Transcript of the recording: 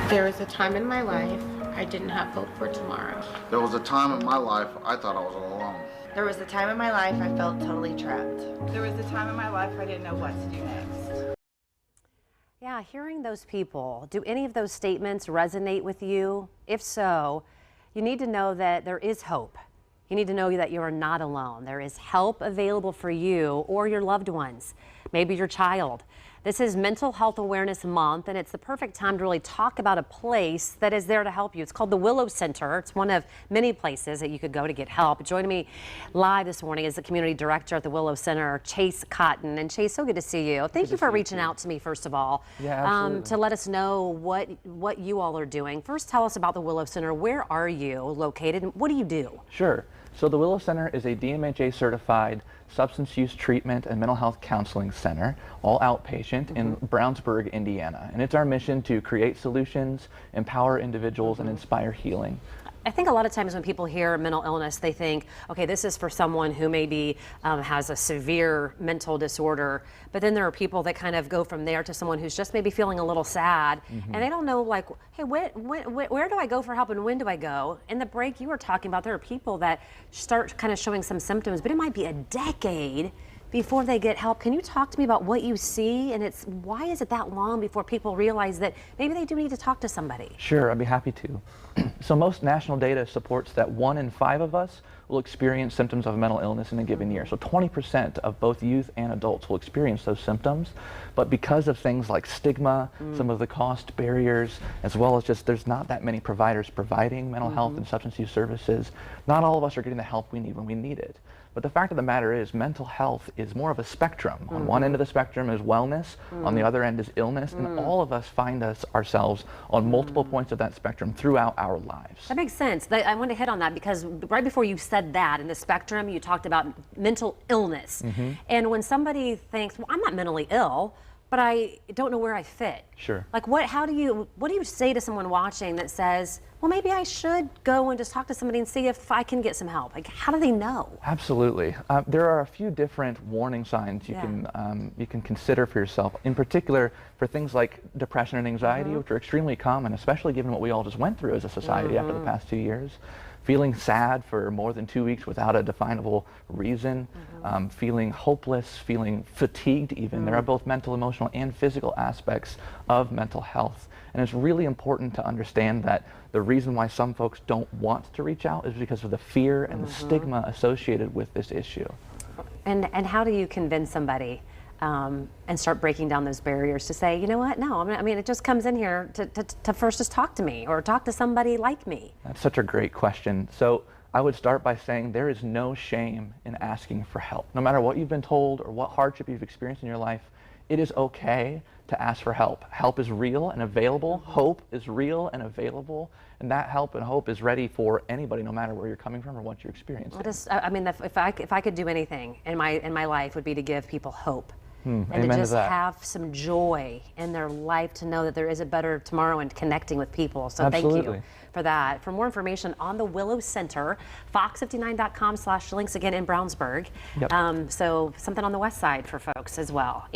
There was a time in my life I didn't have hope for tomorrow. There was a time in my life I thought I was all alone. There was a time in my life I felt totally trapped. There was a time in my life I didn't know what to do next. Yeah, hearing those people, do any of those statements resonate with you? If so, you need to know that there is hope. You need to know that you are not alone. There is help available for you or your loved ones, maybe your child. This is Mental Health Awareness Month, and it's the perfect time to really talk about a place that is there to help you. It's called the Willow Center. It's one of many places that you could go to get help. Joining me live this morning is the community director at the Willow Center, Chase Cotton. And Chase, so good to see you. Thank you for reaching out to me, first of all, to let us know what you all are doing. First, tell us about the Willow Center. Where are you located, and what do you do? Sure. So the Willow Center is a DMHA certified substance use treatment and mental health counseling center, all outpatient in Brownsburg, Indiana. And it's our mission to create solutions, empower individuals, and inspire healing. I think a lot of times when people hear mental illness, they think, okay, this is for someone who maybe has a severe mental disorder. But then there are people that kind of go from there to someone who's just maybe feeling a little sad, and they don't know, like, hey, where do I go for help and when do I go? In the break, you were talking about there are people that start kind of showing some symptoms, but it might be a decade before they get help. Can you talk to me about what you see, and why is it that long before people realize that maybe they do need to talk to somebody? Sure, I'd be happy to. So most national data supports that 1 in 5 of us will experience symptoms of mental illness in a given year. So 20% of both youth and adults will experience those symptoms. But because of things like stigma, some of the cost barriers, as well as just there's not that many providers providing mental health and substance use services, not all of us are getting the help we need when we need it. But the fact of the matter is mental health is more of a spectrum. On one end of the spectrum is wellness, on the other end is illness, and all of us find ourselves on multiple points of that spectrum throughout our lives. That makes sense. I want to hit on that because right before you said that, in the spectrum, you talked about mental illness. And when somebody thinks, well, I'm not mentally ill, but I don't know where I fit. Sure. Like what do you say to someone watching that says, well, maybe I should go and just talk to somebody and see if I can get some help? Like, how do they know? Absolutely. There are a few different warning signs you can consider for yourself, in particular for things like depression and anxiety, which are extremely common, especially given what we all just went through as a society after the past 2 years. Feeling sad for more than 2 weeks without a definable reason, feeling hopeless, feeling fatigued even. There are both mental, emotional, and physical aspects of mental health. And it's really important to understand that the reason why some folks don't want to reach out is because of the fear and the stigma associated with this issue. And how do you convince somebody and start breaking down those barriers to say, you know what, no, I mean, it just comes in here to first just talk to me or talk to somebody like me? That's such a great question. So I would start by saying there is no shame in asking for help. No matter what you've been told or what hardship you've experienced in your life, it is okay to ask for help. Help is real and available. Hope is real and available. And that help and hope is ready for anybody, no matter where you're coming from or what you're experiencing. I mean, if I could do anything in my life, would be to give people hope. And Amen to just to that. have some joy in their life to know that there is a better tomorrow and connecting with people. So thank Absolutely. you for that. For more information on the Willow Center, fox59.com/links again in Brownsburg. Yep. So something on the west side for folks as well.